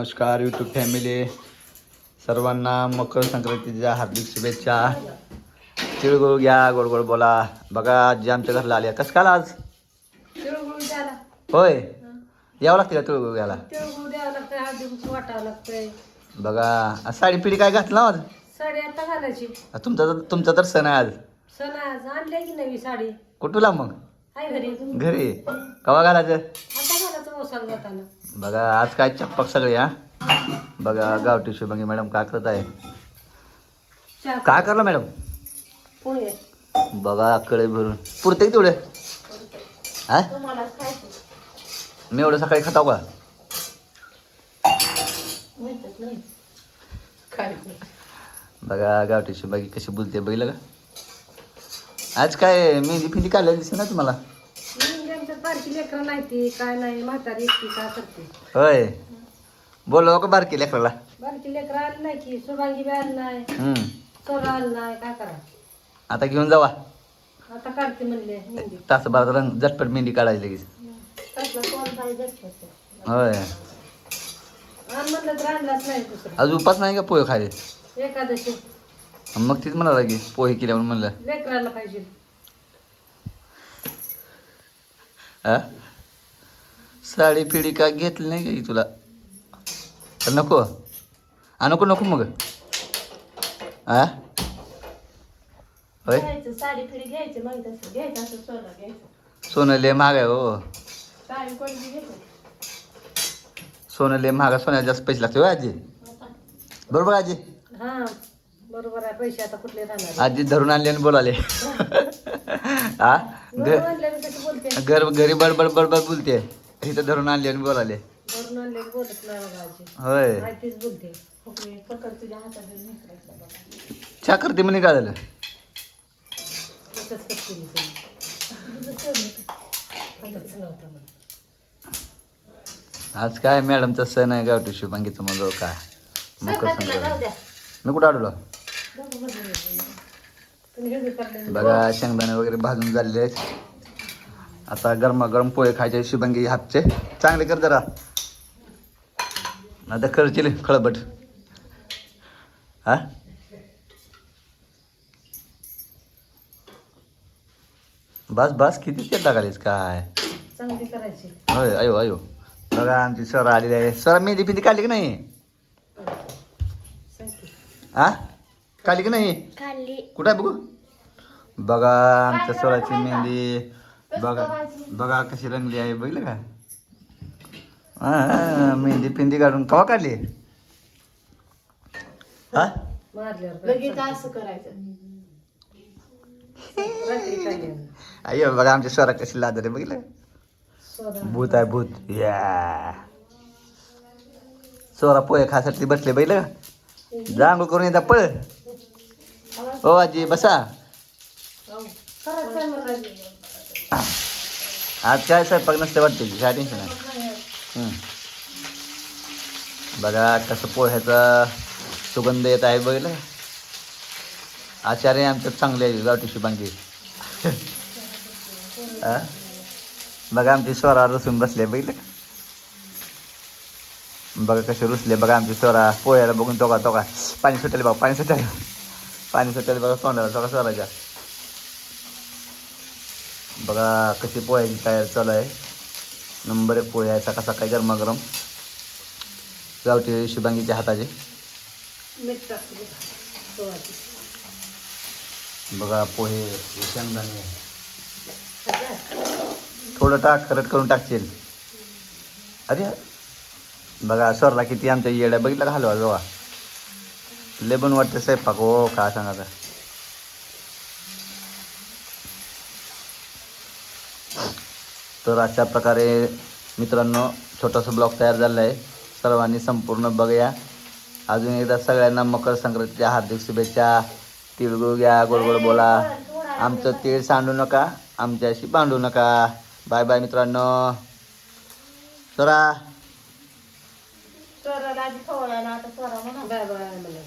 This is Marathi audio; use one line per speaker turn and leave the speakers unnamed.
नमस्कार यूट्यूब फॅमिली, सर्वांना मकर संक्रांतीच्या हार्दिक शुभेच्छा. तिळगुळ घ्या, गोड गोड बोला. बघा आजी आमच्या घरला आली. कसं काल आज
तिळगुळ द्यायला
होय यावं लागतं का तिळगुळ घ्यायला?
तिळगुळ द्यावं लागतंय, हळदी कुंकू वाटावं लागतंय.
बघा साडी पिढी काय घातला आज?
साडी आता घालायची.
तुमचा तर सण आहे आज.
सण आज आणली की नवी साडी
कुठूला मग?
आहे घरी.
घरी कवा घालायचं?
आता घालायचं ओसाल जाताना.
बघा आज काय चप्पक सगळे. हा बघा गावठी शुभांगी मॅडम काय करत आहे.
चहा
काय करलं मॅडम?
पोहे
बघा कळे भरून पुरते की तेवढे. हा
तुम्हाला खायचं
मी एवढं सकाळी खाताव का?
माहितच नाही खायचं.
बघा गावठी शुभांगी कशी बोलते बघितलं का? आज काय मेहंदी फिंदी काढलेली दिसते ना तुम्हाला?
त्यांच्यात बारकी लेकरं नाही ती काय नाही, म्हातारी एकटी काय करते.
होय बोलवा का बारकी लेकराला?
बारकी लेकरं आली नाही की, शुभांगी बी आली नाही, सोरा आली नाही, काय करा.
आता घेऊन जावा.
आता काढते म्हणले मेहंदी.
तासभरात रंग झटपट मेहंदी काढायची लगेच.
कसलं कोण पाहिजे असतं.
होय
आण म्हणलं तर आणलाच नाही दुसरं.
आज उपास नाही का पोहे खायले?
एकादशी
मग तीच म्हणाला की पोहे केल्या म्हणून म्हणलं.
लेकराला पाहिजे.
हा साडी पिढी का घेतली नाही का ही तुला? तर नको नको नको मग. हा होय
घ्यायचं साडी फिडी घ्यायची, मग तसं घ्यायचं, असं सोनं घ्यायचं.
सोनं लय महाग आहे हो.
साडी कोणती घ्यायचं?
सोनं लय महाग आहे. सोन्याला जास्त पैसे लागते हो आजी. बरोबर आजी?
हा बरोबर आहे. पैसे आता कुठले राहणार?
आजी धरून आणले आणि बोलाले. हा
घरून आणले मी कशी बोलते.
घरी बडबड बडबड बोलते, इथं धरून आणले आणि बोलाले.
घरून आणले की बोलत नाही बघा आजी.
होय
माहितीच बोलते. पकड तुझ्या हातात बघा.
चहा करते म्हणे. काय झालं?
तसंच करते मी तुम्ही. हातातच नव्हतं म्हणून.
आज काय मॅडमचा सण आहे गावठी शुभांगीचं मग काय मकर
संक्रांतीला जाऊ
संक्रांत.
द्या.
मी कुठं आडलो?
तुम्ही हे करले.
बघा शेंगदाणे वगैरे भाजून झालेले आहेत. आता गरमागरम पोहे खायचे शुभांगी हातचे. चांगले कर जरा, आता करशील खळबट. हा बस बस किती तेल टाकालीस काय?
चांगली करायची.
होय अयो अयो. बघा आमची स्वरा आलेली आहे. स्वरा मेहंदी फिंदी काढली की नाही? हा काढली की नाही?
खाल्ली.
कुठं आहे बघू? बघा आमच्या स्वराची मेहंदी. बघा बघा कशी रंगली आहे बघितलं का? हा मेहंदी फिंदी काढून कवा काढली? हा
मारल्यावर
लगेच असं करायचं.
रात्री काढली.
अय्यो बघा आमच्या स्वरा कशी लादर आहे बघितलं?
सोडा.
भूत आहे भूत. या स्वरा पोहे खासाठी बसले बघितलं का? जांग करून येतात पळ. हो आजी बसा.
करायचं आहे मला आजी.
आज काय स्वयंपाक नसते वाटते की? काय टेन्शन आहे? बघा कसं पोह्याचा सुगंध येत आहे बघितलं का? आचार्य आमच्यात चांगले आहे गावठी शुभांगी. हा बघा आमची स्वरा रसून बसले बघितलं का? बघा कसे रुसले बघा आमची स्वरा पोह्याला बघून टोका टोका पाणी सुटले बघा. पाणी सुटले पाणी सुटले बघा तोंडाला टोका स्वराच्या. बघा कशी पोह्याची तयार चालू आहे. नंबर एक पोहे आहे सकाळ सकाळी गरमागरम गावठी शुभांगीच्या हाताचे.
मीठ टाकते. सोडायची.
बघा पोहे शेंगदाणे थोडं टाक करट करून टाकशील. अरे बघा स्वरला किती आमच्या येड्या बघितलं का हलवा जवळ लय पण वाटतं स्वयंपाक हो. काय सांगा आता. तर अशा प्रकारे मित्रांनो छोटासा ब्लॉग तयार झाला आहे. सर्वांनी संपूर्ण बघूया. अजून एकदा सगळ्यांना मकर संक्रांतीच्या हार्दिक शुभेच्छा. तिळगुळ घ्या, गोड गोड बोला. आमचं तीळ सांडू नका, आमच्याशी भांडू नका. बाय बाय मित्रांनो. स्वरा
स्वराला आधी खवळायला आता स्वरा म्हणा.
बाय बाय मला.